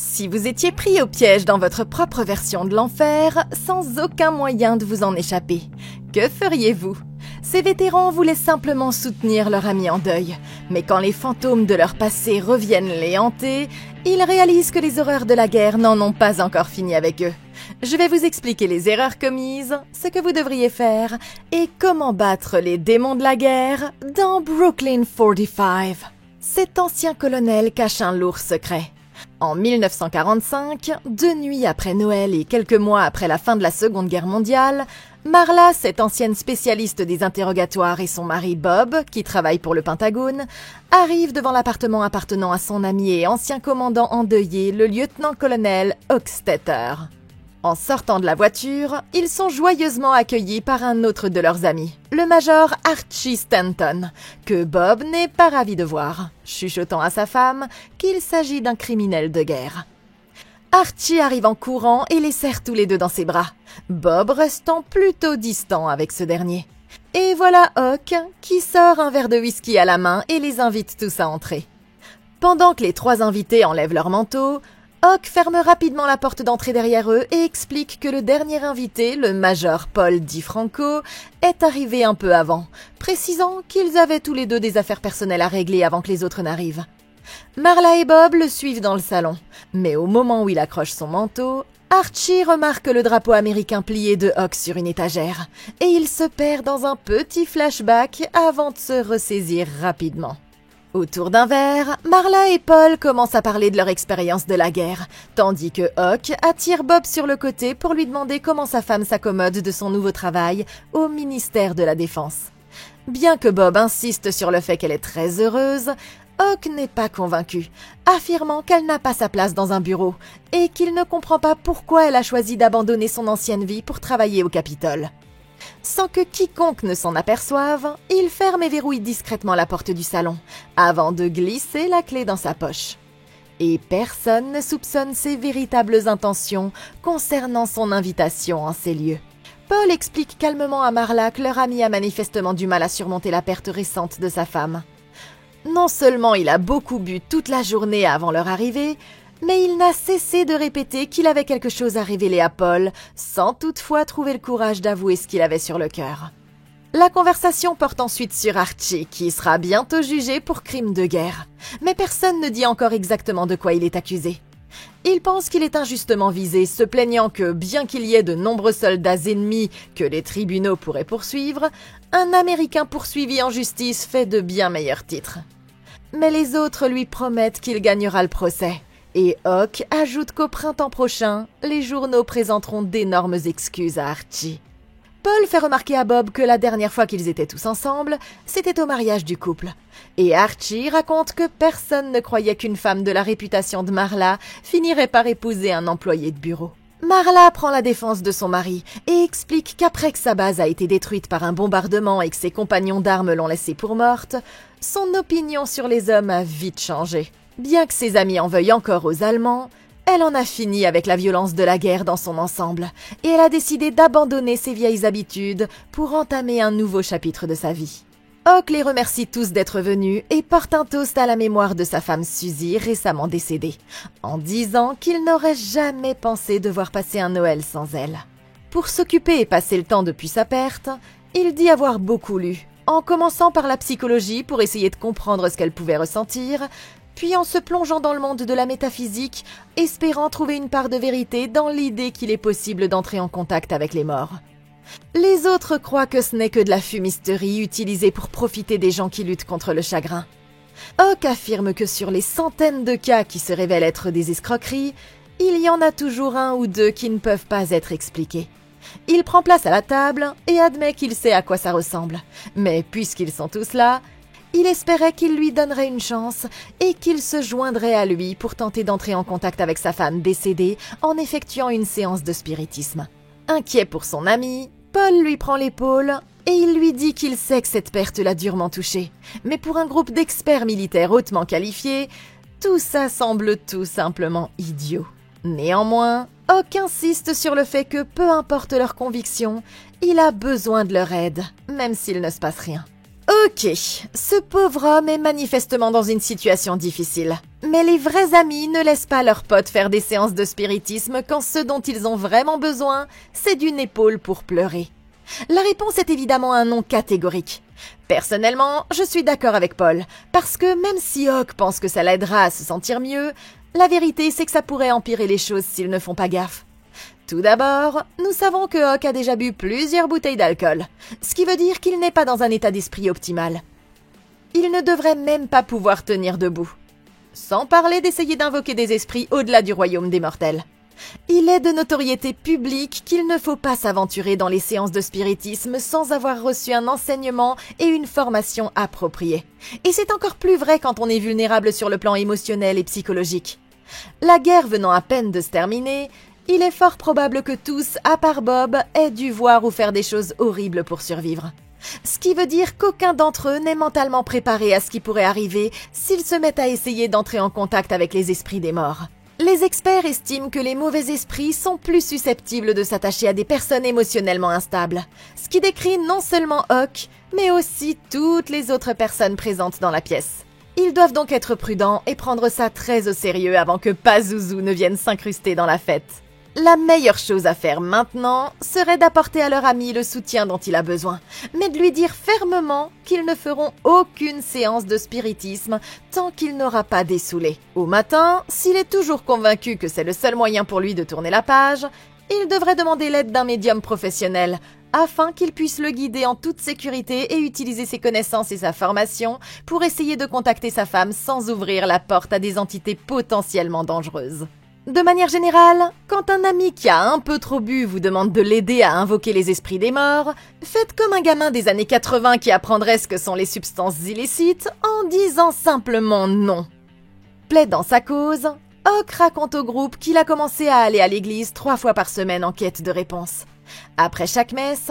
Si vous étiez pris au piège dans votre propre version de l'enfer, sans aucun moyen de vous en échapper, que feriez-vous? Ces vétérans voulaient simplement soutenir leur ami en deuil, mais quand les fantômes de leur passé reviennent les hanter, ils réalisent que les horreurs de la guerre n'en ont pas encore fini avec eux. Je vais vous expliquer les erreurs commises, ce que vous devriez faire, et comment battre les démons de la guerre dans Brooklyn 45. Cet ancien colonel cache un lourd secret. En 1945, 2 nuits après Noël et quelques mois après la fin de la Seconde Guerre mondiale, Marla, cette ancienne spécialiste des interrogatoires, et son mari Bob, qui travaille pour le Pentagone, arrivent devant l'appartement appartenant à son ami et ancien commandant endeuillé, le lieutenant-colonel Hochstetter. En sortant de la voiture, ils sont joyeusement accueillis par un autre de leurs amis, le major Archie Stanton, que Bob n'est pas ravi de voir, chuchotant à sa femme qu'il s'agit d'un criminel de guerre. Archie arrive en courant et les serre tous les deux dans ses bras, Bob restant plutôt distant avec ce dernier. Et voilà Hawk qui sort un verre de whisky à la main et les invite tous à entrer. Pendant que les 3 invités enlèvent leurs manteaux, Hawk ferme rapidement la porte d'entrée derrière eux et explique que le dernier invité, le major Paul DiFranco, est arrivé un peu avant, précisant qu'ils avaient tous les deux des affaires personnelles à régler avant que les autres n'arrivent. Marla et Bob le suivent dans le salon, mais au moment où il accroche son manteau, Archie remarque le drapeau américain plié de Hawk sur une étagère, et il se perd dans un petit flashback avant de se ressaisir rapidement. Autour d'un verre, Marla et Paul commencent à parler de leur expérience de la guerre, tandis que Hawk attire Bob sur le côté pour lui demander comment sa femme s'accommode de son nouveau travail au ministère de la Défense. Bien que Bob insiste sur le fait qu'elle est très heureuse, Hawk n'est pas convaincu, affirmant qu'elle n'a pas sa place dans un bureau et qu'il ne comprend pas pourquoi elle a choisi d'abandonner son ancienne vie pour travailler au Capitole. Sans que quiconque ne s'en aperçoive, il ferme et verrouille discrètement la porte du salon, avant de glisser la clé dans sa poche. Et personne ne soupçonne ses véritables intentions concernant son invitation en ces lieux. Paul explique calmement à Marla que leur ami a manifestement du mal à surmonter la perte récente de sa femme. Non seulement il a beaucoup bu toute la journée avant leur arrivée, mais il n'a cessé de répéter qu'il avait quelque chose à révéler à Paul, sans toutefois trouver le courage d'avouer ce qu'il avait sur le cœur. La conversation porte ensuite sur Archie, qui sera bientôt jugé pour crime de guerre. Mais personne ne dit encore exactement de quoi il est accusé. Il pense qu'il est injustement visé, se plaignant que, bien qu'il y ait de nombreux soldats ennemis que les tribunaux pourraient poursuivre, un Américain poursuivi en justice fait de bien meilleurs titres. Mais les autres lui promettent qu'il gagnera le procès. Et Hawk ajoute qu'au printemps prochain, les journaux présenteront d'énormes excuses à Archie. Paul fait remarquer à Bob que la dernière fois qu'ils étaient tous ensemble, c'était au mariage du couple. Et Archie raconte que personne ne croyait qu'une femme de la réputation de Marla finirait par épouser un employé de bureau. Marla prend la défense de son mari et explique qu'après que sa base a été détruite par un bombardement et que ses compagnons d'armes l'ont laissée pour morte, son opinion sur les hommes a vite changé. Bien que ses amis en veuillent encore aux Allemands, elle en a fini avec la violence de la guerre dans son ensemble, et elle a décidé d'abandonner ses vieilles habitudes pour entamer un nouveau chapitre de sa vie. Hawk les remercie tous d'être venus et porte un toast à la mémoire de sa femme Suzy, récemment décédée, en disant qu'il n'aurait jamais pensé devoir passer un Noël sans elle. Pour s'occuper et passer le temps depuis sa perte, il dit avoir beaucoup lu, en commençant par la psychologie pour essayer de comprendre ce qu'elle pouvait ressentir, puis en se plongeant dans le monde de la métaphysique, espérant trouver une part de vérité dans l'idée qu'il est possible d'entrer en contact avec les morts. Les autres croient que ce n'est que de la fumisterie utilisée pour profiter des gens qui luttent contre le chagrin. Hawk affirme que sur les centaines de cas qui se révèlent être des escroqueries, il y en a toujours 1 ou 2 qui ne peuvent pas être expliqués. Il prend place à la table et admet qu'il sait à quoi ça ressemble, mais puisqu'ils sont tous là, il espérait qu'il lui donnerait une chance et qu'il se joindrait à lui pour tenter d'entrer en contact avec sa femme décédée en effectuant une séance de spiritisme. Inquiet pour son ami, Paul lui prend l'épaule et il lui dit qu'il sait que cette perte l'a durement touché. Mais pour un groupe d'experts militaires hautement qualifiés, tout ça semble tout simplement idiot. Néanmoins, Hawk insiste sur le fait que peu importe leurs convictions, il a besoin de leur aide, même s'il ne se passe rien. Ok, ce pauvre homme est manifestement dans une situation difficile. Mais les vrais amis ne laissent pas leurs potes faire des séances de spiritisme quand ce dont ils ont vraiment besoin, c'est d'une épaule pour pleurer. La réponse est évidemment un non catégorique. Personnellement, je suis d'accord avec Paul, parce que même si Hawk pense que ça l'aidera à se sentir mieux, la vérité c'est que ça pourrait empirer les choses s'ils ne font pas gaffe. Tout d'abord, nous savons que Hawk a déjà bu plusieurs bouteilles d'alcool, ce qui veut dire qu'il n'est pas dans un état d'esprit optimal. Il ne devrait même pas pouvoir tenir debout. Sans parler d'essayer d'invoquer des esprits au-delà du royaume des mortels. Il est de notoriété publique qu'il ne faut pas s'aventurer dans les séances de spiritisme sans avoir reçu un enseignement et une formation appropriée. Et c'est encore plus vrai quand on est vulnérable sur le plan émotionnel et psychologique. La guerre venant à peine de se terminer, il est fort probable que tous, à part Bob, aient dû voir ou faire des choses horribles pour survivre. Ce qui veut dire qu'aucun d'entre eux n'est mentalement préparé à ce qui pourrait arriver s'ils se mettent à essayer d'entrer en contact avec les esprits des morts. Les experts estiment que les mauvais esprits sont plus susceptibles de s'attacher à des personnes émotionnellement instables, ce qui décrit non seulement Hawk, mais aussi toutes les autres personnes présentes dans la pièce. Ils doivent donc être prudents et prendre ça très au sérieux avant que Pazuzu ne vienne s'incruster dans la fête. La meilleure chose à faire maintenant serait d'apporter à leur ami le soutien dont il a besoin, mais de lui dire fermement qu'ils ne feront aucune séance de spiritisme tant qu'il n'aura pas dessoulé. Au matin, s'il est toujours convaincu que c'est le seul moyen pour lui de tourner la page, il devrait demander l'aide d'un médium professionnel afin qu'il puisse le guider en toute sécurité et utiliser ses connaissances et sa formation pour essayer de contacter sa femme sans ouvrir la porte à des entités potentiellement dangereuses. De manière générale, quand un ami qui a un peu trop bu vous demande de l'aider à invoquer les esprits des morts, faites comme un gamin des années 80 qui apprendrait ce que sont les substances illicites en disant simplement non. Plaidant sa cause, Hawk raconte au groupe qu'il a commencé à aller à l'église 3 fois par semaine en quête de réponse. Après chaque messe,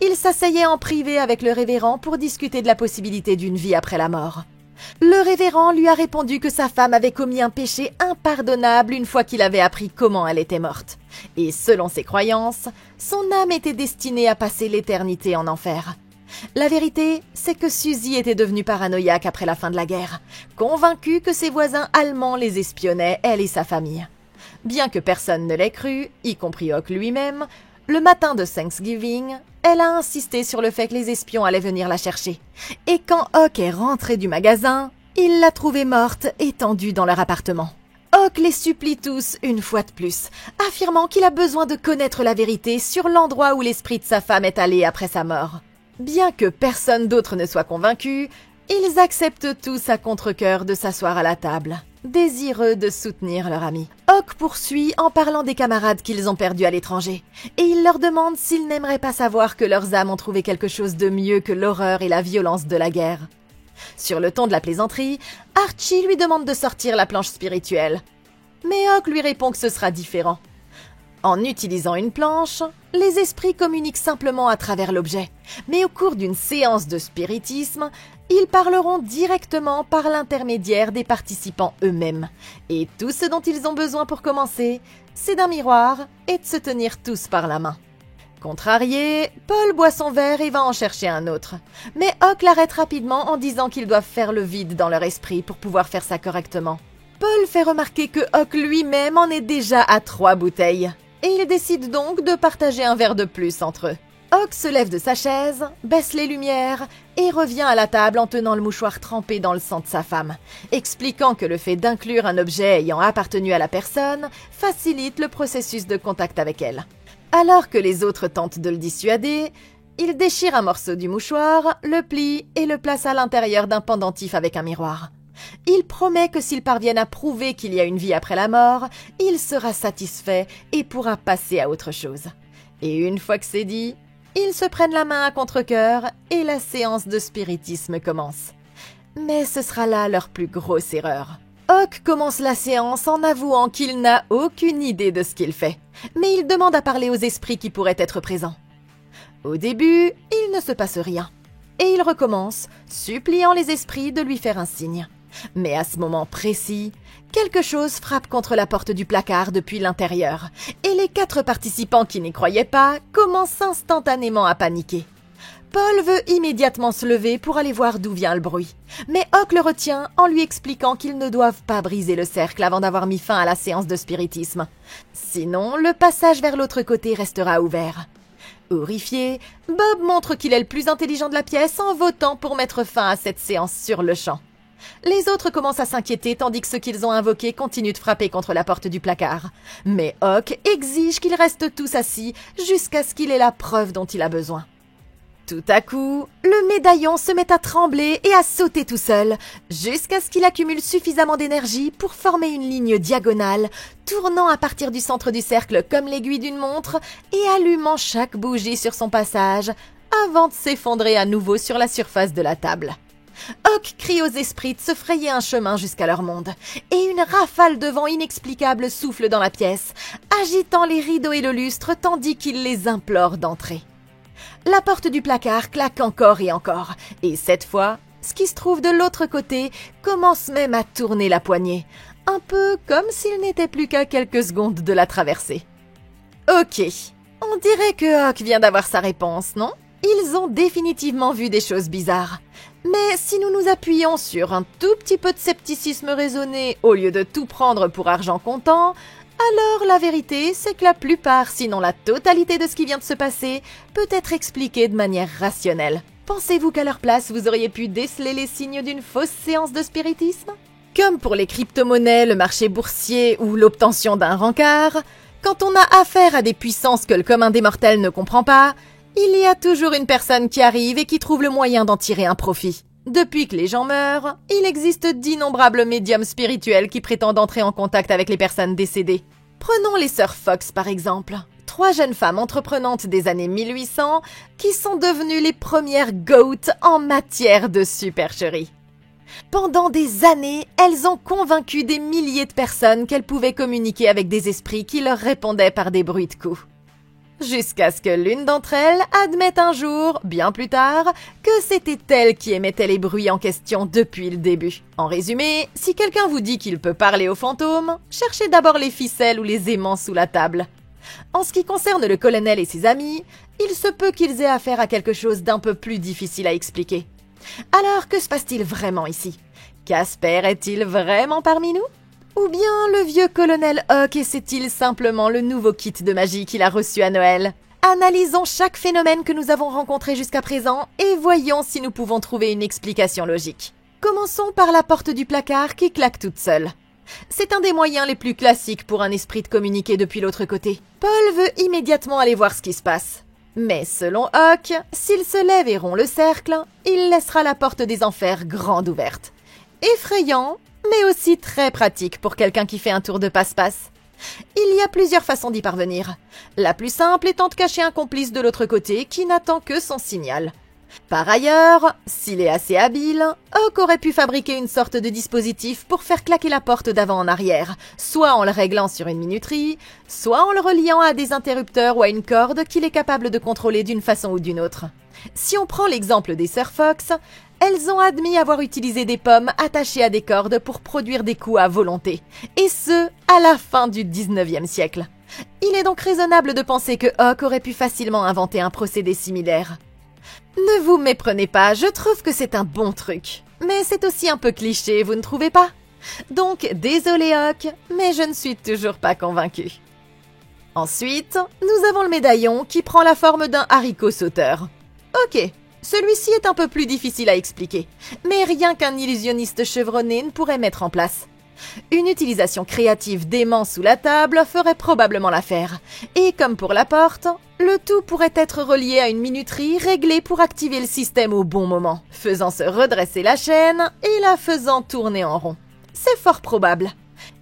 il s'asseyait en privé avec le révérend pour discuter de la possibilité d'une vie après la mort. Le révérend lui a répondu que sa femme avait commis un péché impardonnable une fois qu'il avait appris comment elle était morte. Et selon ses croyances, son âme était destinée à passer l'éternité en enfer. La vérité, c'est que Suzy était devenue paranoïaque après la fin de la guerre, convaincue que ses voisins allemands les espionnaient, elle et sa famille. Bien que personne ne l'ait cru, y compris Hawk lui-même, le matin de Thanksgiving, elle a insisté sur le fait que les espions allaient venir la chercher. Et quand Hawk est rentré du magasin, il l'a trouvée morte, étendue dans leur appartement. Hawk les supplie tous une fois de plus, affirmant qu'il a besoin de connaître la vérité sur l'endroit où l'esprit de sa femme est allé après sa mort. Bien que personne d'autre ne soit convaincu, ils acceptent tous à contre-cœur de s'asseoir à la table, désireux de soutenir leur ami. Hawk poursuit en parlant des camarades qu'ils ont perdus à l'étranger, et il leur demande s'ils n'aimeraient pas savoir que leurs âmes ont trouvé quelque chose de mieux que l'horreur et la violence de la guerre. Sur le ton de la plaisanterie, Archie lui demande de sortir la planche spirituelle. Mais Hawk lui répond que ce sera différent. En utilisant une planche, les esprits communiquent simplement à travers l'objet, mais au cours d'une séance de spiritisme, ils parleront directement par l'intermédiaire des participants eux-mêmes. Et tout ce dont ils ont besoin pour commencer, c'est d'un miroir et de se tenir tous par la main. Contrarié, Paul boit son verre et va en chercher un autre. Mais Hawk l'arrête rapidement en disant qu'ils doivent faire le vide dans leur esprit pour pouvoir faire ça correctement. Paul fait remarquer que Hawk lui-même en est déjà à 3 bouteilles. Et il décide donc de partager un verre de plus entre eux. Hawk se lève de sa chaise, baisse les lumières et revient à la table en tenant le mouchoir trempé dans le sang de sa femme, expliquant que le fait d'inclure un objet ayant appartenu à la personne facilite le processus de contact avec elle. Alors que les autres tentent de le dissuader, il déchire un morceau du mouchoir, le plie et le place à l'intérieur d'un pendentif avec un miroir. Il promet que s'ils parviennent à prouver qu'il y a une vie après la mort, il sera satisfait et pourra passer à autre chose. Et une fois que c'est dit, ils se prennent la main à contre-cœur et la séance de spiritisme commence. Mais ce sera là leur plus grosse erreur. Hawk commence la séance en avouant qu'il n'a aucune idée de ce qu'il fait, mais il demande à parler aux esprits qui pourraient être présents. Au début, il ne se passe rien, et il recommence, suppliant les esprits de lui faire un signe. Mais à ce moment précis, quelque chose frappe contre la porte du placard depuis l'intérieur, et les 4 participants qui n'y croyaient pas commencent instantanément à paniquer. Paul veut immédiatement se lever pour aller voir d'où vient le bruit. Mais Hawk le retient en lui expliquant qu'ils ne doivent pas briser le cercle avant d'avoir mis fin à la séance de spiritisme. Sinon, le passage vers l'autre côté restera ouvert. Horrifié, Bob montre qu'il est le plus intelligent de la pièce en votant pour mettre fin à cette séance sur le champ. Les autres commencent à s'inquiéter tandis que ceux qu'ils ont invoqués continuent de frapper contre la porte du placard. Mais Hawk exige qu'ils restent tous assis jusqu'à ce qu'il ait la preuve dont il a besoin. Tout à coup, le médaillon se met à trembler et à sauter tout seul, jusqu'à ce qu'il accumule suffisamment d'énergie pour former une ligne diagonale, tournant à partir du centre du cercle comme l'aiguille d'une montre et allumant chaque bougie sur son passage, avant de s'effondrer à nouveau sur la surface de la table. Hawk crie aux esprits de se frayer un chemin jusqu'à leur monde, et une rafale de vent inexplicable souffle dans la pièce, agitant les rideaux et le lustre tandis qu'il les implore d'entrer. La porte du placard claque encore et encore, et cette fois, ce qui se trouve de l'autre côté commence même à tourner la poignée, un peu comme s'il n'était plus qu'à quelques secondes de la traverser. Ok, on dirait que Hawk vient d'avoir sa réponse, non? Ils ont définitivement vu des choses bizarres. Mais si nous nous appuyons sur un tout petit peu de scepticisme raisonné au lieu de tout prendre pour argent comptant, alors la vérité, c'est que la plupart, sinon la totalité de ce qui vient de se passer, peut être expliquée de manière rationnelle. Pensez-vous qu'à leur place, vous auriez pu déceler les signes d'une fausse séance de spiritisme? Comme pour les crypto-monnaies, le marché boursier ou l'obtention d'un rencard, quand on a affaire à des puissances que le commun des mortels ne comprend pas, il y a toujours une personne qui arrive et qui trouve le moyen d'en tirer un profit. Depuis que les gens meurent, il existe d'innombrables médiums spirituels qui prétendent entrer en contact avec les personnes décédées. Prenons les sœurs Fox par exemple, 3 jeunes femmes entreprenantes des années 1800 qui sont devenues les premières GOAT en matière de supercherie. Pendant des années, elles ont convaincu des milliers de personnes qu'elles pouvaient communiquer avec des esprits qui leur répondaient par des bruits de coups. Jusqu'à ce que l'une d'entre elles admette un jour, bien plus tard, que c'était elle qui émettait les bruits en question depuis le début. En résumé, si quelqu'un vous dit qu'il peut parler aux fantômes, cherchez d'abord les ficelles ou les aimants sous la table. En ce qui concerne le colonel et ses amis, il se peut qu'ils aient affaire à quelque chose d'un peu plus difficile à expliquer. Alors, que se passe-t-il vraiment ici? Casper est-il vraiment parmi nous? Ou bien le vieux colonel Hawk essaie-t-il simplement le nouveau kit de magie qu'il a reçu à Noël? Analysons chaque phénomène que nous avons rencontré jusqu'à présent et voyons si nous pouvons trouver une explication logique. Commençons par la porte du placard qui claque toute seule. C'est un des moyens les plus classiques pour un esprit de communiquer depuis l'autre côté. Paul veut immédiatement aller voir ce qui se passe. Mais selon Hawk, s'il se lève et rompt le cercle, il laissera la porte des enfers grande ouverte. Effrayant, mais aussi très pratique pour quelqu'un qui fait un tour de passe-passe. Il y a plusieurs façons d'y parvenir. La plus simple étant de cacher un complice de l'autre côté qui n'attend que son signal. Par ailleurs, s'il est assez habile, Hawk aurait pu fabriquer une sorte de dispositif pour faire claquer la porte d'avant en arrière, soit en le réglant sur une minuterie, soit en le reliant à des interrupteurs ou à une corde qu'il est capable de contrôler d'une façon ou d'une autre. Si on prend l'exemple des sœurs Fox, elles ont admis avoir utilisé des pommes attachées à des cordes pour produire des coups à volonté, et ce, à la fin du 19e siècle. Il est donc raisonnable de penser que Hawk aurait pu facilement inventer un procédé similaire. Ne vous méprenez pas, je trouve que c'est un bon truc. Mais c'est aussi un peu cliché, vous ne trouvez pas? Donc, désolé Hawk, mais je ne suis toujours pas convaincue. Ensuite, nous avons le médaillon qui prend la forme d'un haricot sauteur. Ok, celui-ci est un peu plus difficile à expliquer, mais rien qu'un illusionniste chevronné ne pourrait mettre en place. Une utilisation créative d'aimants sous la table ferait probablement l'affaire. Et comme pour la porte, le tout pourrait être relié à une minuterie réglée pour activer le système au bon moment, faisant se redresser la chaîne et la faisant tourner en rond. C'est fort probable.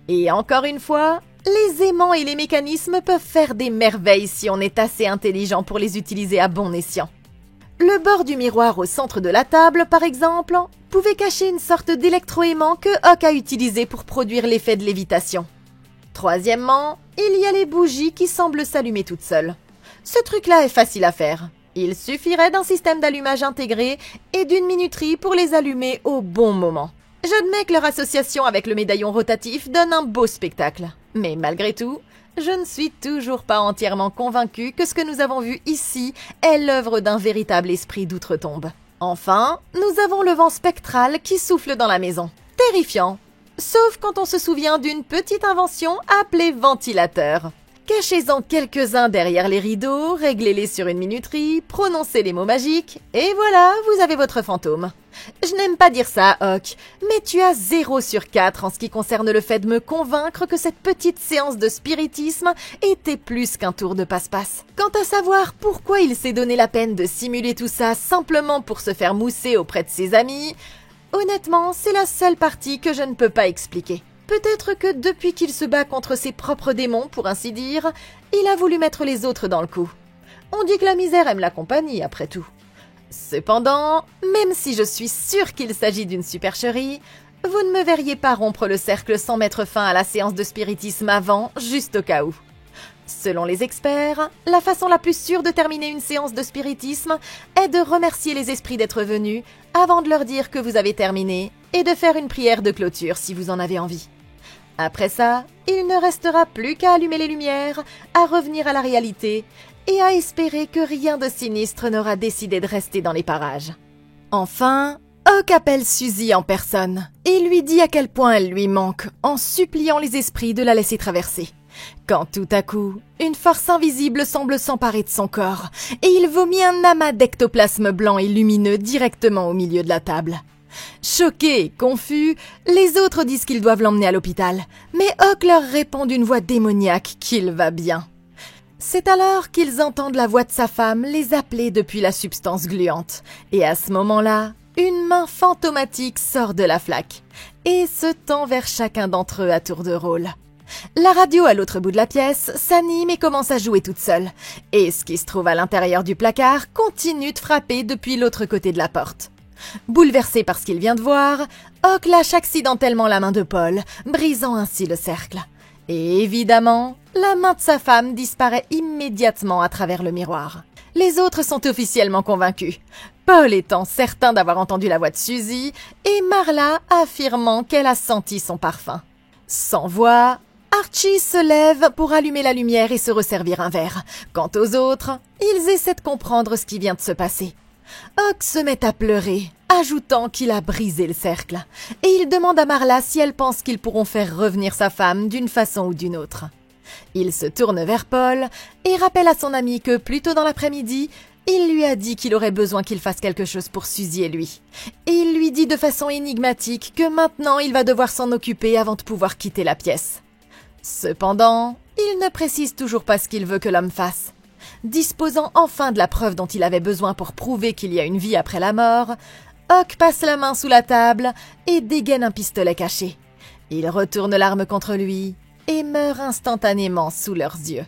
Et encore une fois, les aimants et les mécanismes peuvent faire des merveilles si on est assez intelligent pour les utiliser à bon escient. Le bord du miroir au centre de la table, par exemple, pouvait cacher une sorte d'électroaimant que Hawk a utilisé pour produire l'effet de lévitation. Troisièmement, il y a les bougies qui semblent s'allumer toutes seules. Ce truc-là est facile à faire. Il suffirait d'un système d'allumage intégré et d'une minuterie pour les allumer au bon moment. J'admets que leur association avec le médaillon rotatif donne un beau spectacle. Mais malgré tout, Je ne suis toujours pas entièrement convaincue que ce que nous avons vu ici est l'œuvre d'un véritable esprit d'outre-tombe. Enfin, nous avons le vent spectral qui souffle dans la maison. Terrifiant. Sauf quand on se souvient d'une petite invention appelée ventilateur. Cachez-en quelques-uns derrière les rideaux, réglez-les sur une minuterie, prononcez les mots magiques, et voilà, vous avez votre fantôme. Je n'aime pas dire ça, Hawk, mais tu as 0 sur 4 en ce qui concerne le fait de me convaincre que cette petite séance de spiritisme était plus qu'un tour de passe-passe. Quant à savoir pourquoi il s'est donné la peine de simuler tout ça simplement pour se faire mousser auprès de ses amis, honnêtement, c'est la seule partie que je ne peux pas expliquer. Peut-être que depuis qu'il se bat contre ses propres démons, pour ainsi dire, il a voulu mettre les autres dans le coup. On dit que la misère aime la compagnie, après tout. Cependant, même si je suis sûre qu'il s'agit d'une supercherie, vous ne me verriez pas rompre le cercle sans mettre fin à la séance de spiritisme avant, juste au cas où. Selon les experts, la façon la plus sûre de terminer une séance de spiritisme est de remercier les esprits d'être venus avant de leur dire que vous avez terminé et de faire une prière de clôture si vous en avez envie. Après ça, il ne restera plus qu'à allumer les lumières, à revenir à la réalité et à espérer que rien de sinistre n'aura décidé de rester dans les parages. Enfin, Hawk appelle Suzy en personne et lui dit à quel point elle lui manque en suppliant les esprits de la laisser traverser. Quand tout à coup, une force invisible semble s'emparer de son corps et il vomit un amas d'ectoplasme blanc et lumineux directement au milieu de la table. Choqués et confus, les autres disent qu'ils doivent l'emmener à l'hôpital, mais Hawk leur répond d'une voix démoniaque qu'il va bien. C'est alors qu'ils entendent la voix de sa femme les appeler depuis la substance gluante, et à ce moment-là, une main fantomatique sort de la flaque et se tend vers chacun d'entre eux à tour de rôle. La radio à l'autre bout de la pièce s'anime et commence à jouer toute seule, et ce qui se trouve à l'intérieur du placard continue de frapper depuis l'autre côté de la porte. Bouleversé par ce qu'il vient de voir, Hawk lâche accidentellement la main de Paul, brisant ainsi le cercle. Et évidemment, la main de sa femme disparaît immédiatement à travers le miroir. Les autres sont officiellement convaincus, Paul étant certain d'avoir entendu la voix de Suzy et Marla affirmant qu'elle a senti son parfum. Sans voix, Archie se lève pour allumer la lumière et se resservir un verre. Quant aux autres, ils essaient de comprendre ce qui vient de se passer. Hawk se met à pleurer, ajoutant qu'il a brisé le cercle, et il demande à Marla si elle pense qu'ils pourront faire revenir sa femme d'une façon ou d'une autre. Il se tourne vers Paul et rappelle à son ami que plus tôt dans l'après-midi, il lui a dit qu'il aurait besoin qu'il fasse quelque chose pour Suzy et lui. Et il lui dit de façon énigmatique que maintenant il va devoir s'en occuper avant de pouvoir quitter la pièce. Cependant, il ne précise toujours pas ce qu'il veut que l'homme fasse. Disposant enfin de la preuve dont il avait besoin pour prouver qu'il y a une vie après la mort, Hawk passe la main sous la table et dégaine un pistolet caché. Il retourne l'arme contre lui et meurt instantanément sous leurs yeux.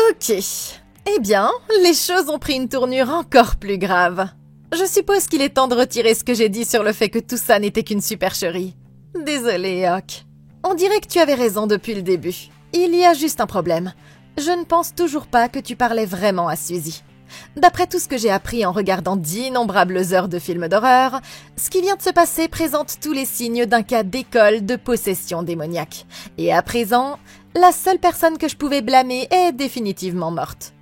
Ok, eh bien, les choses ont pris une tournure encore plus grave. Je suppose qu'il est temps de retirer ce que j'ai dit sur le fait que tout ça n'était qu'une supercherie. Désolé, Hawk. On dirait que tu avais raison depuis le début. Il y a juste un problème. Je ne pense toujours pas que tu parlais vraiment à Suzy. D'après tout ce que j'ai appris en regardant d'innombrables heures de films d'horreur, ce qui vient de se passer présente tous les signes d'un cas d'école de possession démoniaque. Et à présent, la seule personne que je pouvais blâmer est définitivement morte.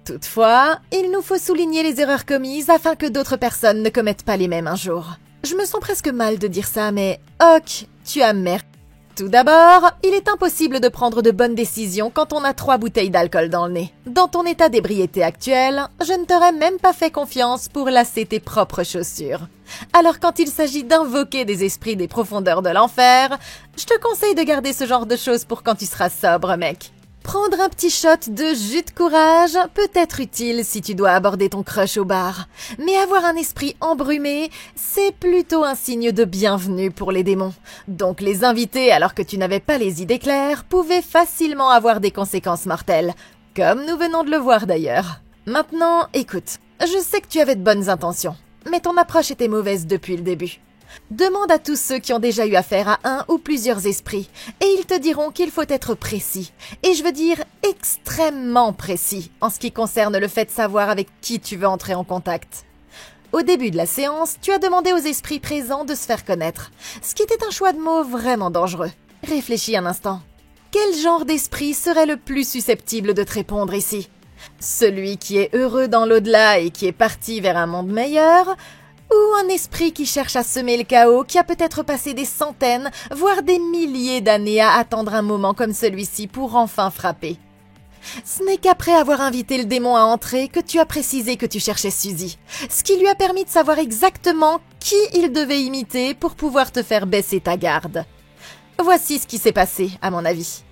Toutefois, il nous faut souligner les erreurs commises afin que d'autres personnes ne commettent pas les mêmes un jour. Je me sens presque mal de dire ça, mais Hawk, tu as merdé. Tout d'abord, il est impossible de prendre de bonnes décisions quand on a 3 bouteilles d'alcool dans le nez. Dans ton état d'ébriété actuel, je ne t'aurais même pas fait confiance pour lasser tes propres chaussures. Alors quand il s'agit d'invoquer des esprits des profondeurs de l'enfer, je te conseille de garder ce genre de choses pour quand tu seras sobre, mec. Prendre un petit shot de jus de courage peut être utile si tu dois aborder ton crush au bar. Mais avoir un esprit embrumé, c'est plutôt un signe de bienvenue pour les démons. Donc les inviter alors que tu n'avais pas les idées claires pouvaient facilement avoir des conséquences mortelles. Comme nous venons de le voir d'ailleurs. Maintenant, écoute, je sais que tu avais de bonnes intentions, mais ton approche était mauvaise depuis le début. Demande à tous ceux qui ont déjà eu affaire à un ou plusieurs esprits, et ils te diront qu'il faut être précis, et je veux dire extrêmement précis, en ce qui concerne le fait de savoir avec qui tu veux entrer en contact. Au début de la séance, tu as demandé aux esprits présents de se faire connaître, ce qui était un choix de mots vraiment dangereux. Réfléchis un instant. Quel genre d'esprit serait le plus susceptible de te répondre ici? Celui qui est heureux dans l'au-delà et qui est parti vers un monde meilleur, ou un esprit qui cherche à semer le chaos, qui a peut-être passé des centaines, voire des milliers d'années à attendre un moment comme celui-ci pour enfin frapper? Ce n'est qu'après avoir invité le démon à entrer que tu as précisé que tu cherchais Suzy, ce qui lui a permis de savoir exactement qui il devait imiter pour pouvoir te faire baisser ta garde. Voici ce qui s'est passé, à mon avis.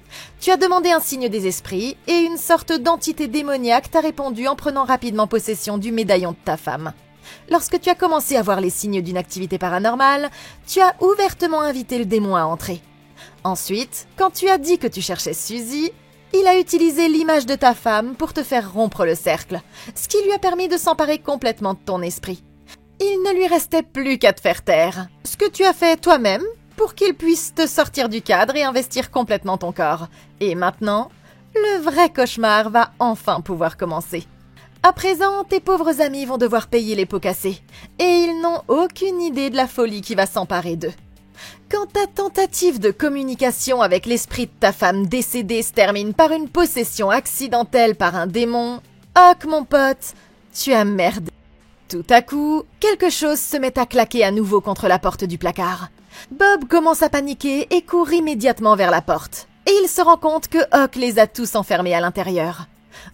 Tu as demandé un signe des esprits et une sorte d'entité démoniaque t'a répondu en prenant rapidement possession du médaillon de ta femme. Lorsque tu as commencé à voir les signes d'une activité paranormale, tu as ouvertement invité le démon à entrer. Ensuite, quand tu as dit que tu cherchais Suzy, il a utilisé l'image de ta femme pour te faire rompre le cercle, ce qui lui a permis de s'emparer complètement de ton esprit. Il ne lui restait plus qu'à te faire taire, ce que tu as fait toi-même pour qu'il puisse te sortir du cadre et investir complètement ton corps. Et maintenant, le vrai cauchemar va enfin pouvoir commencer. À présent, tes pauvres amis vont devoir payer les pots cassés, et ils n'ont aucune idée de la folie qui va s'emparer d'eux. Quand ta tentative de communication avec l'esprit de ta femme décédée se termine par une possession accidentelle par un démon, Hawk, mon pote, tu as merdé. Tout à coup, quelque chose se met à claquer à nouveau contre la porte du placard. Bob commence à paniquer et court immédiatement vers la porte. Et il se rend compte que Hawk les a tous enfermés à l'intérieur.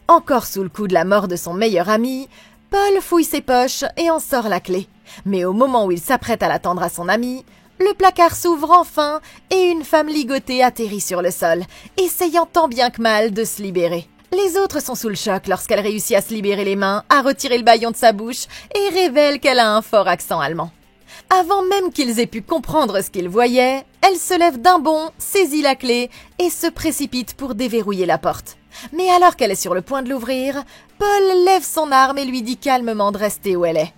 Encore sous le coup de la mort de son meilleur ami, Paul fouille ses poches et en sort la clé. Mais au moment où il s'apprête à l'attendre à son ami, le placard s'ouvre enfin et une femme ligotée atterrit sur le sol, essayant tant bien que mal de se libérer. Les autres sont sous le choc lorsqu'elle réussit à se libérer les mains, à retirer le bâillon de sa bouche et révèle qu'elle a un fort accent allemand. Avant même qu'ils aient pu comprendre ce qu'ils voyaient, elle se lève d'un bond, saisit la clé et se précipite pour déverrouiller la porte. Mais alors qu'elle est sur le point de l'ouvrir, Paul lève son arme et lui dit calmement de rester où elle est.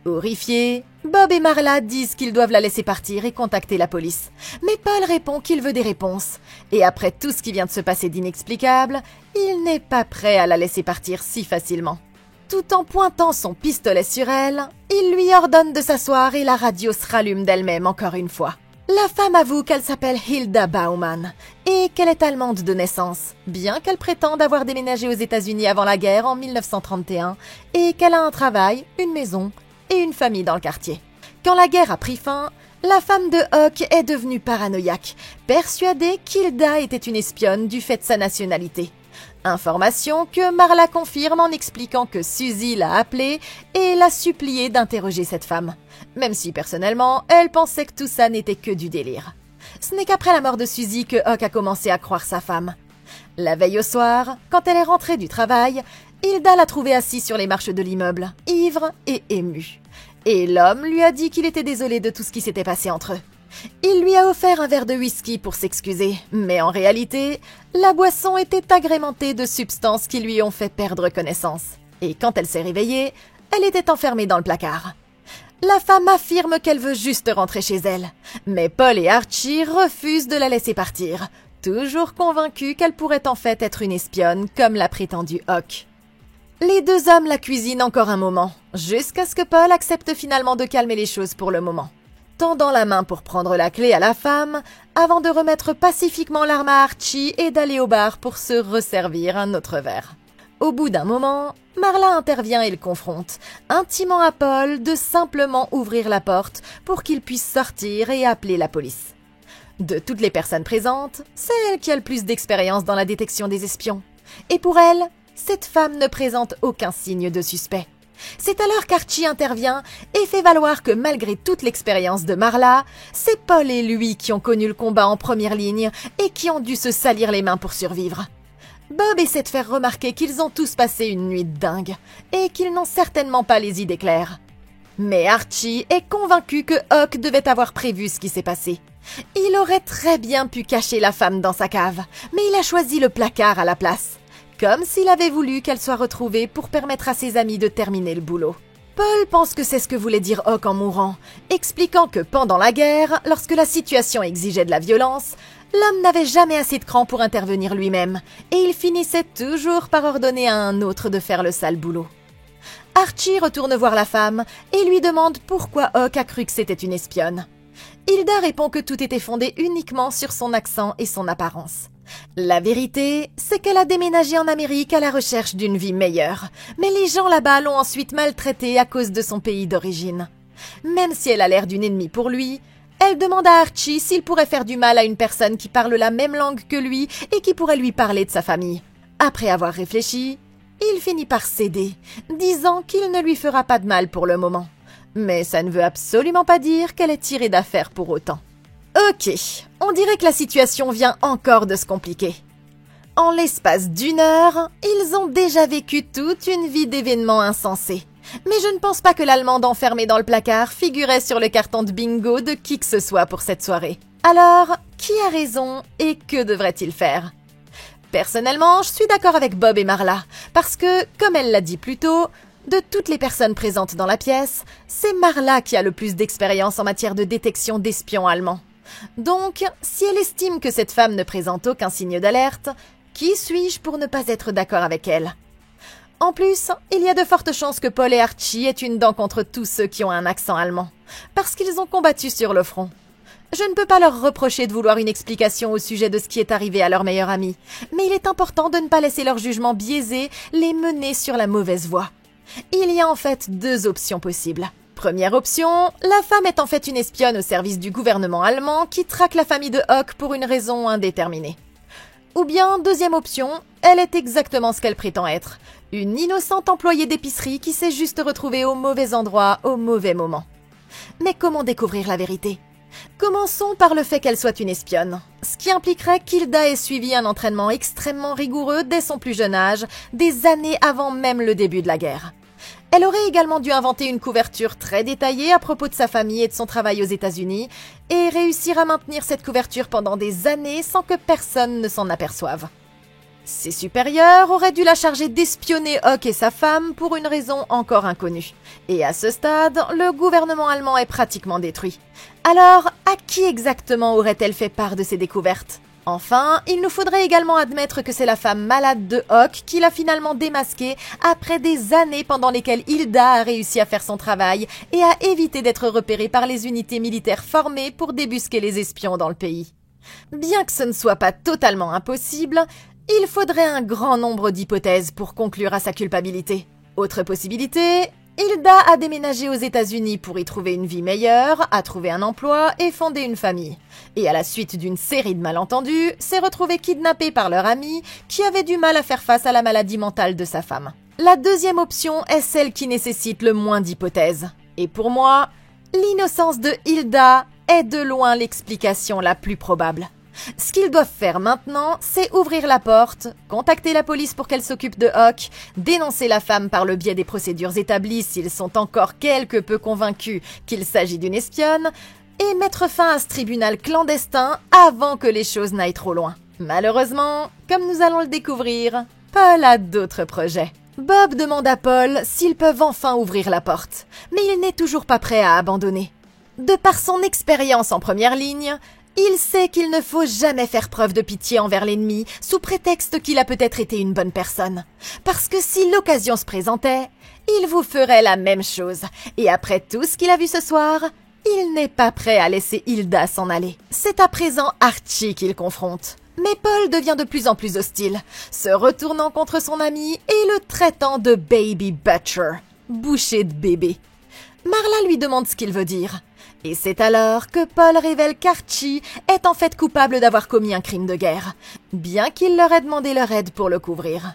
Horrifiés, Bob et Marla disent qu'ils doivent la laisser partir et contacter la police. Mais Paul répond qu'il veut des réponses. Et après tout ce qui vient de se passer d'inexplicable, il n'est pas prêt à la laisser partir si facilement. Tout en pointant son pistolet sur elle, il lui ordonne de s'asseoir et la radio se rallume d'elle-même encore une fois. La femme avoue qu'elle s'appelle Hilda Baumann et qu'elle est allemande de naissance, bien qu'elle prétende avoir déménagé aux États-Unis avant la guerre en 1931 et qu'elle a un travail, une maison et une famille dans le quartier. Quand la guerre a pris fin, la femme de Hawk est devenue paranoïaque, persuadée qu'Hilda était une espionne du fait de sa nationalité. Information que Marla confirme en expliquant que Suzy l'a appelée et l'a suppliée d'interroger cette femme, même si personnellement, elle pensait que tout ça n'était que du délire. Ce n'est qu'après la mort de Suzy que Hawk a commencé à croire sa femme. La veille au soir, quand elle est rentrée du travail, Hilda l'a trouvée assise sur les marches de l'immeuble, ivre et ému. Et l'homme lui a dit qu'il était désolé de tout ce qui s'était passé entre eux. Il lui a offert un verre de whisky pour s'excuser, mais en réalité, la boisson était agrémentée de substances qui lui ont fait perdre connaissance. Et quand elle s'est réveillée, elle était enfermée dans le placard. La femme affirme qu'elle veut juste rentrer chez elle, mais Paul et Archie refusent de la laisser partir, toujours convaincus qu'elle pourrait en fait être une espionne comme l'a prétendu Hawk. Les deux hommes la cuisinent encore un moment, jusqu'à ce que Paul accepte finalement de calmer les choses pour le moment, tendant la main pour prendre la clé à la femme, avant de remettre pacifiquement l'arme à Archie et d'aller au bar pour se resservir un autre verre. Au bout d'un moment, Marla intervient et le confronte, intimant à Paul de simplement ouvrir la porte pour qu'il puisse sortir et appeler la police. De toutes les personnes présentes, c'est elle qui a le plus d'expérience dans la détection des espions. Et pour elle, cette femme ne présente aucun signe de suspect. C'est alors qu'Archie intervient et fait valoir que malgré toute l'expérience de Marla, c'est Paul et lui qui ont connu le combat en première ligne et qui ont dû se salir les mains pour survivre. Bob essaie de faire remarquer qu'ils ont tous passé une nuit de dingue et qu'ils n'ont certainement pas les idées claires. Mais Archie est convaincu que Hawk devait avoir prévu ce qui s'est passé. Il aurait très bien pu cacher la femme dans sa cave, mais il a choisi le placard à la place. Comme s'il avait voulu qu'elle soit retrouvée pour permettre à ses amis de terminer le boulot. Paul pense que c'est ce que voulait dire Hawk en mourant, expliquant que pendant la guerre, lorsque la situation exigeait de la violence, l'homme n'avait jamais assez de cran pour intervenir lui-même, et il finissait toujours par ordonner à un autre de faire le sale boulot. Archie retourne voir la femme et lui demande pourquoi Hawk a cru que c'était une espionne. Hilda répond que tout était fondé uniquement sur son accent et son apparence. La vérité, c'est qu'elle a déménagé en Amérique à la recherche d'une vie meilleure, mais les gens là-bas l'ont ensuite maltraitée à cause de son pays d'origine. Même si elle a l'air d'une ennemie pour lui, elle demande à Archie s'il pourrait faire du mal à une personne qui parle la même langue que lui et qui pourrait lui parler de sa famille. Après avoir réfléchi, il finit par céder, disant qu'il ne lui fera pas de mal pour le moment. Mais ça ne veut absolument pas dire qu'elle est tirée d'affaire pour autant. Ok, on dirait que la situation vient encore de se compliquer. En l'espace d'1 heure, ils ont déjà vécu toute une vie d'événements insensés. Mais je ne pense pas que l'Allemande enfermée dans le placard figurait sur le carton de bingo de qui que ce soit pour cette soirée. Alors, qui a raison et que devrait-il faire? Personnellement, je suis d'accord avec Bob et Marla, parce que, comme elle l'a dit plus tôt, de toutes les personnes présentes dans la pièce, c'est Marla qui a le plus d'expérience en matière de détection d'espions allemands. Donc, si elle estime que cette femme ne présente aucun signe d'alerte, qui suis-je pour ne pas être d'accord avec elle? En plus, il y a de fortes chances que Paul et Archie aient une dent contre tous ceux qui ont un accent allemand, parce qu'ils ont combattu sur le front. Je ne peux pas leur reprocher de vouloir une explication au sujet de ce qui est arrivé à leur meilleur ami, mais il est important de ne pas laisser leur jugement biaisé les mener sur la mauvaise voie. Il y a en fait 2 options possibles. Première option, la femme est en fait une espionne au service du gouvernement allemand qui traque la famille de Hawk pour une raison indéterminée. Ou bien, deuxième option, elle est exactement ce qu'elle prétend être. Une innocente employée d'épicerie qui s'est juste retrouvée au mauvais endroit au mauvais moment. Mais comment découvrir la vérité? Commençons par le fait qu'elle soit une espionne, ce qui impliquerait qu'Hilda ait suivi un entraînement extrêmement rigoureux dès son plus jeune âge, des années avant même le début de la guerre. Elle aurait également dû inventer une couverture très détaillée à propos de sa famille et de son travail aux États-Unis, et réussir à maintenir cette couverture pendant des années sans que personne ne s'en aperçoive. Ses supérieurs auraient dû la charger d'espionner Hawk et sa femme pour une raison encore inconnue. Et à ce stade, le gouvernement allemand est pratiquement détruit. Alors, à qui exactement aurait-elle fait part de ses découvertes? Enfin, il nous faudrait également admettre que c'est la femme malade de Hawk qui l'a finalement démasqué après des années pendant lesquelles Hilda a réussi à faire son travail et à éviter d'être repérée par les unités militaires formées pour débusquer les espions dans le pays. Bien que ce ne soit pas totalement impossible, il faudrait un grand nombre d'hypothèses pour conclure à sa culpabilité. Autre possibilité, Hilda a déménagé aux États-Unis pour y trouver une vie meilleure, a trouvé un emploi et fondé une famille. Et à la suite d'une série de malentendus, s'est retrouvée kidnappée par leur ami qui avait du mal à faire face à la maladie mentale de sa femme. La deuxième option est celle qui nécessite le moins d'hypothèses. Et pour moi, l'innocence de Hilda est de loin l'explication la plus probable. Ce qu'ils doivent faire maintenant, c'est ouvrir la porte, contacter la police pour qu'elle s'occupe de Hawk, dénoncer la femme par le biais des procédures établies s'ils sont encore quelque peu convaincus qu'il s'agit d'une espionne, et mettre fin à ce tribunal clandestin avant que les choses n'aillent trop loin. Malheureusement, comme nous allons le découvrir, Paul a d'autres projets. Bob demande à Paul s'ils peuvent enfin ouvrir la porte, mais il n'est toujours pas prêt à abandonner. De par son expérience en première ligne, il sait qu'il ne faut jamais faire preuve de pitié envers l'ennemi sous prétexte qu'il a peut-être été une bonne personne. Parce que si l'occasion se présentait, il vous ferait la même chose. Et après tout ce qu'il a vu ce soir, il n'est pas prêt à laisser Hilda s'en aller. C'est à présent Archie qu'il confronte. Mais Paul devient de plus en plus hostile, se retournant contre son ami et le traitant de Baby Butcher, boucher de bébé. Marla lui demande ce qu'il veut dire. Et c'est alors que Paul révèle qu'Archie est en fait coupable d'avoir commis un crime de guerre, bien qu'il leur ait demandé leur aide pour le couvrir.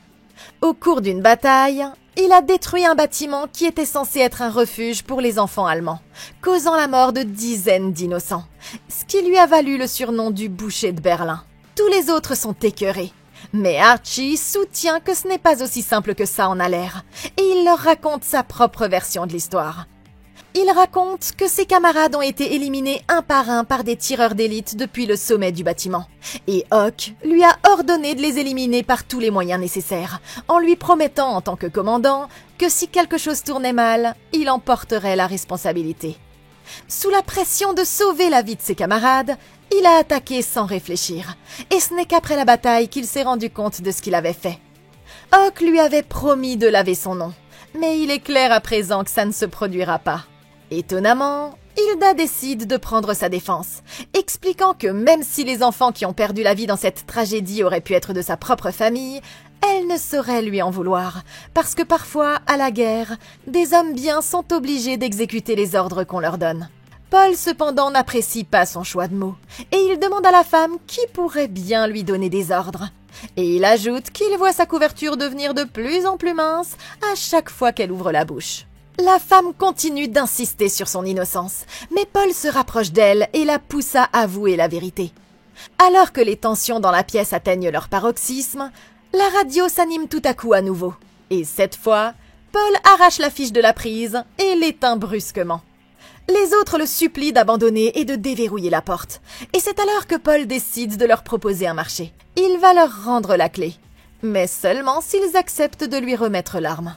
Au cours d'une bataille, il a détruit un bâtiment qui était censé être un refuge pour les enfants allemands, causant la mort de dizaines d'innocents, ce qui lui a valu le surnom du boucher de Berlin. Tous les autres sont écœurés, mais Archie soutient que ce n'est pas aussi simple que ça en a l'air, et il leur raconte sa propre version de l'histoire. Il raconte que ses camarades ont été éliminés un par des tireurs d'élite depuis le sommet du bâtiment. Et Hawk lui a ordonné de les éliminer par tous les moyens nécessaires, en lui promettant en tant que commandant que si quelque chose tournait mal, il en porterait la responsabilité. Sous la pression de sauver la vie de ses camarades, il a attaqué sans réfléchir. Et ce n'est qu'après la bataille qu'il s'est rendu compte de ce qu'il avait fait. Hawk lui avait promis de laver son nom, mais il est clair à présent que ça ne se produira pas. Étonnamment, Hilda décide de prendre sa défense, expliquant que même si les enfants qui ont perdu la vie dans cette tragédie auraient pu être de sa propre famille, elle ne saurait lui en vouloir, parce que parfois, à la guerre, des hommes bien sont obligés d'exécuter les ordres qu'on leur donne. Paul, cependant, n'apprécie pas son choix de mots, et il demande à la femme qui pourrait bien lui donner des ordres. Et il ajoute qu'il voit sa couverture devenir de plus en plus mince à chaque fois qu'elle ouvre la bouche. La femme continue d'insister sur son innocence, mais Paul se rapproche d'elle et la pousse à avouer la vérité. Alors que les tensions dans la pièce atteignent leur paroxysme, la radio s'anime tout à coup à nouveau. Et cette fois, Paul arrache la fiche de la prise et l'éteint brusquement. Les autres le supplient d'abandonner et de déverrouiller la porte. Et c'est alors que Paul décide de leur proposer un marché. Il va leur rendre la clé, mais seulement s'ils acceptent de lui remettre l'arme.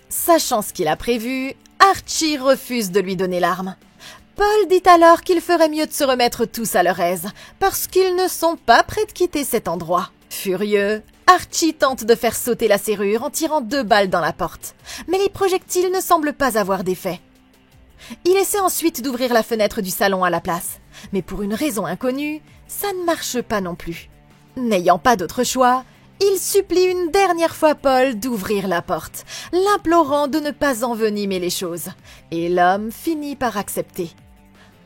Sachant ce qu'il a prévu, Archie refuse de lui donner l'arme. Paul dit alors qu'il ferait mieux de se remettre tous à leur aise, parce qu'ils ne sont pas prêts de quitter cet endroit. Furieux, Archie tente de faire sauter la serrure en tirant 2 balles dans la porte, mais les projectiles ne semblent pas avoir d'effet. Il essaie ensuite d'ouvrir la fenêtre du salon à la place, mais pour une raison inconnue, ça ne marche pas non plus. N'ayant pas d'autre choix, il supplie une dernière fois Paul d'ouvrir la porte, l'implorant de ne pas envenimer les choses, et l'homme finit par accepter.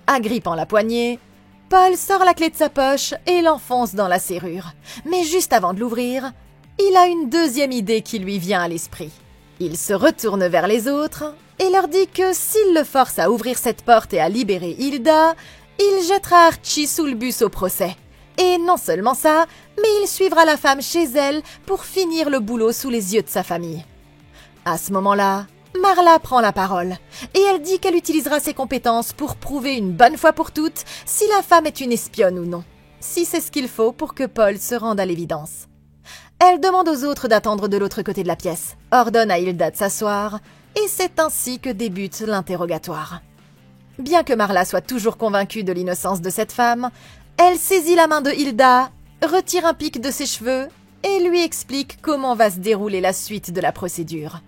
Agrippant la poignée, Paul sort la clé de sa poche et l'enfonce dans la serrure, mais juste avant de l'ouvrir, il a une deuxième idée qui lui vient à l'esprit. Il se retourne vers les autres et leur dit que s'il le force à ouvrir cette porte et à libérer Hilda, il jettera Archie sous le bus au procès. Et non seulement ça, mais il suivra la femme chez elle pour finir le boulot sous les yeux de sa famille. À ce moment-là, Marla prend la parole et elle dit qu'elle utilisera ses compétences pour prouver une bonne fois pour toutes si la femme est une espionne ou non, si c'est ce qu'il faut pour que Paul se rende à l'évidence. Elle demande aux autres d'attendre de l'autre côté de la pièce, ordonne à Hilda de s'asseoir, et c'est ainsi que débute l'interrogatoire. Bien que Marla soit toujours convaincue de l'innocence de cette femme, elle saisit la main de Hilda, retire un pic de ses cheveux et lui explique comment va se dérouler la suite de la procédure.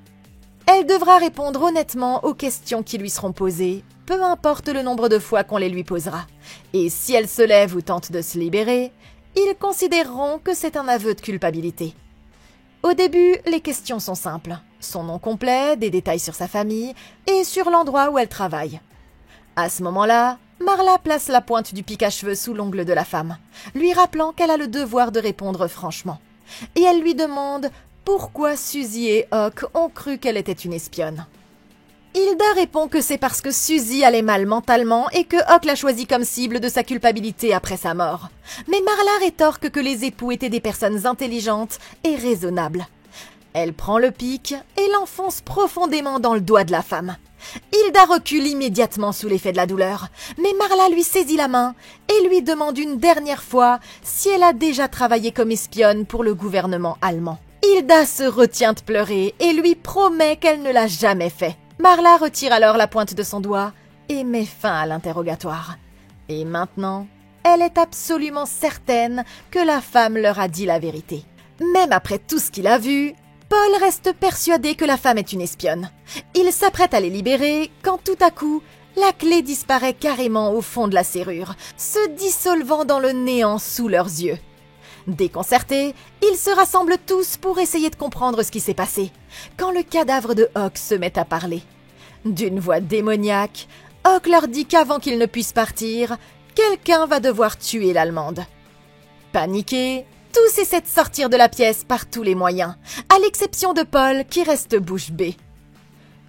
Elle devra répondre honnêtement aux questions qui lui seront posées, peu importe le nombre de fois qu'on les lui posera. Et si elle se lève ou tente de se libérer, ils considéreront que c'est un aveu de culpabilité. Au début, les questions sont simples. Son nom complet, des détails sur sa famille et sur l'endroit où elle travaille. À ce moment-là, Marla place la pointe du pic à cheveux sous l'ongle de la femme, lui rappelant qu'elle a le devoir de répondre franchement. Et elle lui demande pourquoi Suzy et Hawk ont cru qu'elle était une espionne. Hilda répond que c'est parce que Suzy allait mal mentalement et que Hawk l'a choisie comme cible de sa culpabilité après sa mort. Mais Marla rétorque que les époux étaient des personnes intelligentes et raisonnables. Elle prend le pic et l'enfonce profondément dans le doigt de la femme. Hilda recule immédiatement sous l'effet de la douleur, mais Marla lui saisit la main et lui demande une dernière fois si elle a déjà travaillé comme espionne pour le gouvernement allemand. Hilda se retient de pleurer et lui promet qu'elle ne l'a jamais fait. Marla retire alors la pointe de son doigt et met fin à l'interrogatoire. Et maintenant, elle est absolument certaine que la femme leur a dit la vérité. Même après tout ce qu'il a vu, Paul reste persuadé que la femme est une espionne. Il s'apprête à les libérer quand tout à coup, la clé disparaît carrément au fond de la serrure, se dissolvant dans le néant sous leurs yeux. Déconcertés, ils se rassemblent tous pour essayer de comprendre ce qui s'est passé, quand le cadavre de Hawk se met à parler. D'une voix démoniaque, Hawk leur dit qu'avant qu'ils ne puissent partir, quelqu'un va devoir tuer l'Allemande. Paniqués, tous essaient de sortir de la pièce par tous les moyens, à l'exception de Paul qui reste bouche bée.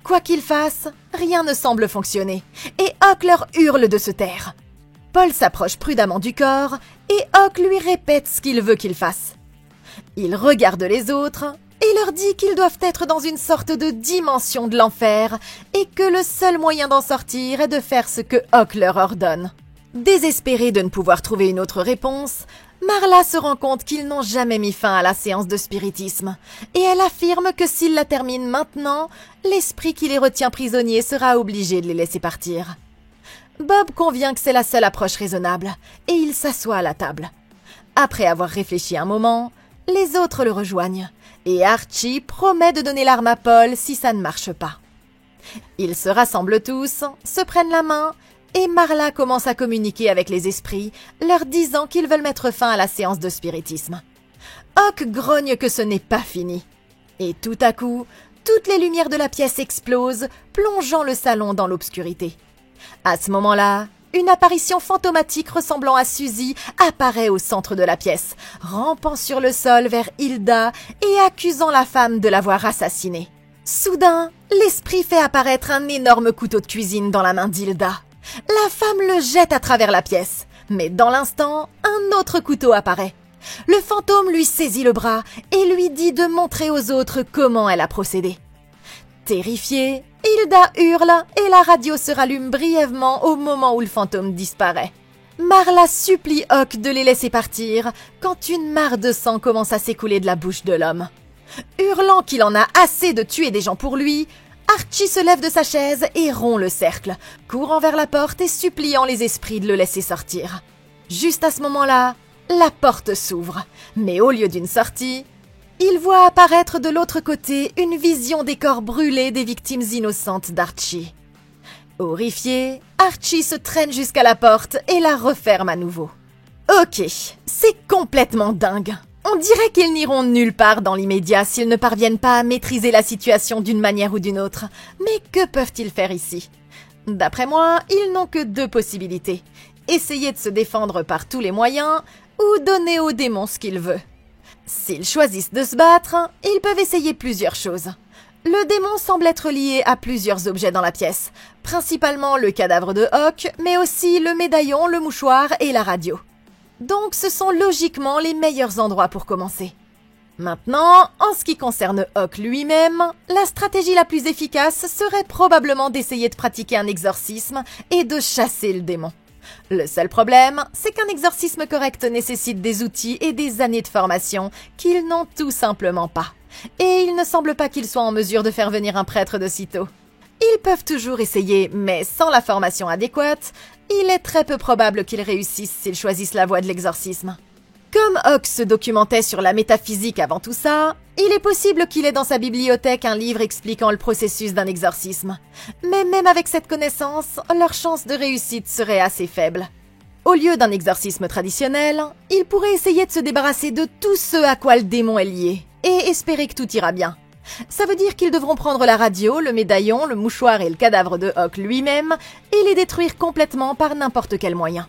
Quoi qu'il fasse, rien ne semble fonctionner, et Hawk leur hurle de se taire. Paul s'approche prudemment du corps, et Hawk lui répète ce qu'il veut qu'il fasse. Il regarde les autres, et leur dit qu'ils doivent être dans une sorte de dimension de l'enfer, et que le seul moyen d'en sortir est de faire ce que Hawk leur ordonne. Désespérée de ne pouvoir trouver une autre réponse, Marla se rend compte qu'ils n'ont jamais mis fin à la séance de spiritisme, et elle affirme que s'ils la terminent maintenant, l'esprit qui les retient prisonniers sera obligé de les laisser partir. Bob convient que c'est la seule approche raisonnable, et il s'assoit à la table. Après avoir réfléchi un moment, les autres le rejoignent, et Archie promet de donner l'arme à Paul si ça ne marche pas. Ils se rassemblent tous, se prennent la main, et Marla commence à communiquer avec les esprits, leur disant qu'ils veulent mettre fin à la séance de spiritisme. Hawk grogne que ce n'est pas fini. Et tout à coup, toutes les lumières de la pièce explosent, plongeant le salon dans l'obscurité. À ce moment-là, une apparition fantomatique ressemblant à Suzy apparaît au centre de la pièce, rampant sur le sol vers Hilda et accusant la femme de l'avoir assassinée. Soudain, l'esprit fait apparaître un énorme couteau de cuisine dans la main d'Hilda. La femme le jette à travers la pièce, mais dans l'instant, un autre couteau apparaît. Le fantôme lui saisit le bras et lui dit de montrer aux autres comment elle a procédé. Terrifiée, Hilda hurle et la radio se rallume brièvement au moment où le fantôme disparaît. Marla supplie Hawk de les laisser partir quand une mare de sang commence à s'écouler de la bouche de l'homme. Hurlant qu'il en a assez de tuer des gens pour lui, Archie se lève de sa chaise et rompt le cercle, courant vers la porte et suppliant les esprits de le laisser sortir. Juste à ce moment-là, la porte s'ouvre, mais au lieu d'une sortie, il voit apparaître de l'autre côté une vision des corps brûlés des victimes innocentes d'Archie. Horrifié, Archie se traîne jusqu'à la porte et la referme à nouveau. Ok, c'est complètement dingue. On dirait qu'ils n'iront nulle part dans l'immédiat s'ils ne parviennent pas à maîtriser la situation d'une manière ou d'une autre. Mais que peuvent-ils faire ici? D'après moi, ils n'ont que deux possibilités. Essayer de se défendre par tous les moyens ou donner au démon ce qu'il veut. S'ils choisissent de se battre, ils peuvent essayer plusieurs choses. Le démon semble être lié à plusieurs objets dans la pièce, principalement le cadavre de Hawk, mais aussi le médaillon, le mouchoir et la radio. Donc ce sont logiquement les meilleurs endroits pour commencer. Maintenant, en ce qui concerne Hawk lui-même, la stratégie la plus efficace serait probablement d'essayer de pratiquer un exorcisme et de chasser le démon. Le seul problème, c'est qu'un exorcisme correct nécessite des outils et des années de formation qu'ils n'ont tout simplement pas. Et il ne semble pas qu'ils soient en mesure de faire venir un prêtre de sitôt. Ils peuvent toujours essayer, mais sans la formation adéquate, il est très peu probable qu'ils réussissent s'ils choisissent la voie de l'exorcisme. Comme Hawk se documentait sur la métaphysique avant tout ça, il est possible qu'il ait dans sa bibliothèque un livre expliquant le processus d'un exorcisme. Mais même avec cette connaissance, leur chance de réussite serait assez faible. Au lieu d'un exorcisme traditionnel, il pourrait essayer de se débarrasser de tout ce à quoi le démon est lié, et espérer que tout ira bien. Ça veut dire qu'ils devront prendre la radio, le médaillon, le mouchoir et le cadavre de Hawk lui-même, et les détruire complètement par n'importe quel moyen.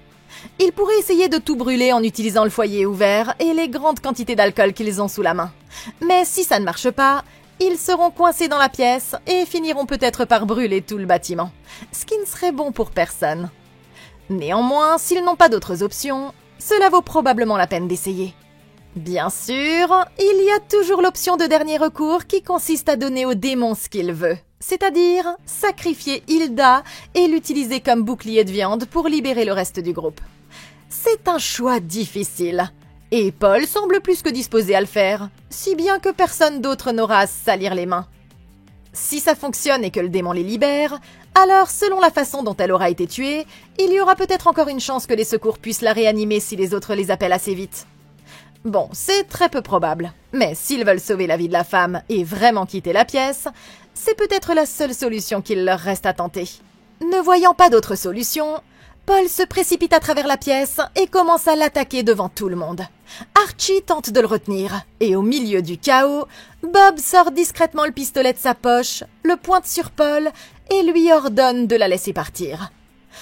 Ils pourraient essayer de tout brûler en utilisant le foyer ouvert et les grandes quantités d'alcool qu'ils ont sous la main. Mais si ça ne marche pas, ils seront coincés dans la pièce et finiront peut-être par brûler tout le bâtiment, ce qui ne serait bon pour personne. Néanmoins, s'ils n'ont pas d'autres options, cela vaut probablement la peine d'essayer. Bien sûr, il y a toujours l'option de dernier recours qui consiste à donner au démon ce qu'il veut, c'est-à-dire sacrifier Hilda et l'utiliser comme bouclier de viande pour libérer le reste du groupe. C'est un choix difficile, et Paul semble plus que disposé à le faire, si bien que personne d'autre n'aura à se salir les mains. Si ça fonctionne et que le démon les libère, alors selon la façon dont elle aura été tuée, il y aura peut-être encore une chance que les secours puissent la réanimer si les autres les appellent assez vite. Bon, c'est très peu probable, mais s'ils veulent sauver la vie de la femme et vraiment quitter la pièce, c'est peut-être la seule solution qu'il leur reste à tenter. Ne voyant pas d'autre solution, Paul se précipite à travers la pièce et commence à l'attaquer devant tout le monde. Archie tente de le retenir, et au milieu du chaos, Bob sort discrètement le pistolet de sa poche, le pointe sur Paul et lui ordonne de la laisser partir.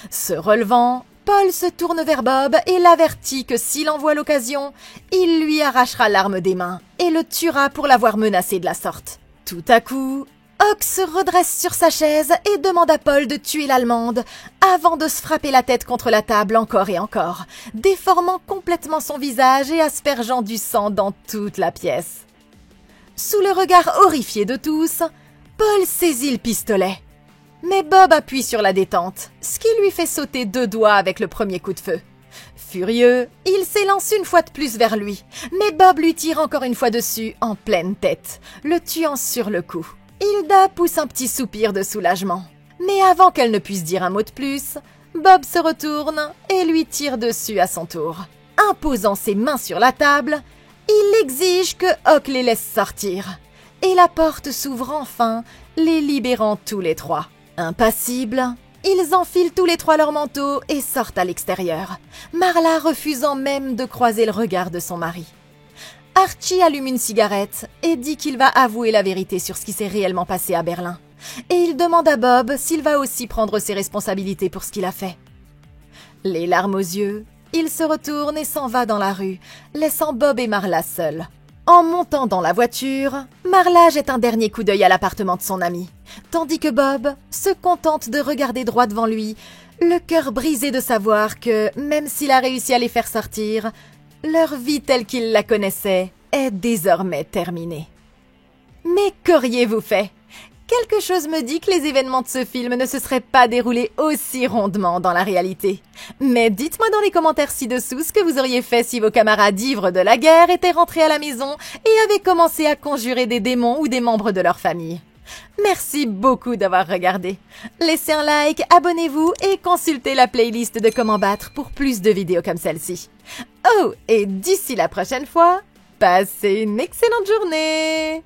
Se relevant, Paul se tourne vers Bob et l'avertit que s'il en voit l'occasion, il lui arrachera l'arme des mains et le tuera pour l'avoir menacé de la sorte. Tout à coup, Hawk se redresse sur sa chaise et demande à Paul de tuer l'Allemande avant de se frapper la tête contre la table encore et encore, déformant complètement son visage et aspergeant du sang dans toute la pièce. Sous le regard horrifié de tous, Paul saisit le pistolet. Mais Bob appuie sur la détente, ce qui lui fait sauter 2 doigts avec le premier coup de feu. Furieux, il s'élance une fois de plus vers lui, mais Bob lui tire encore une fois dessus en pleine tête, le tuant sur le coup. Hilda pousse un petit soupir de soulagement. Mais avant qu'elle ne puisse dire un mot de plus, Bob se retourne et lui tire dessus à son tour. Imposant ses mains sur la table, il exige que Hawk les laisse sortir. Et la porte s'ouvre enfin, les libérant tous les 3. Impassible, Ils enfilent tous les trois leurs manteaux et sortent à l'extérieur, Marla refusant même de croiser le regard de son mari. Archie allume une cigarette et dit qu'il va avouer la vérité sur ce qui s'est réellement passé à Berlin. Et il demande à Bob s'il va aussi prendre ses responsabilités pour ce qu'il a fait. Les larmes aux yeux, il se retourne et s'en va dans la rue, laissant Bob et Marla seuls. En montant dans la voiture, Marla jette un dernier coup d'œil à l'appartement de son ami, tandis que Bob se contente de regarder droit devant lui, le cœur brisé de savoir que, même s'il a réussi à les faire sortir, leur vie telle qu'il la connaissait est désormais terminée. Mais qu'auriez-vous fait ? Quelque chose me dit que les événements de ce film ne se seraient pas déroulés aussi rondement dans la réalité. Mais dites-moi dans les commentaires ci-dessous ce que vous auriez fait si vos camarades ivres de la guerre étaient rentrés à la maison et avaient commencé à conjurer des démons ou des membres de leur famille. Merci beaucoup d'avoir regardé. Laissez un like, abonnez-vous et consultez la playlist de Comment battre pour plus de vidéos comme celle-ci. Oh, et d'ici la prochaine fois, passez une excellente journée!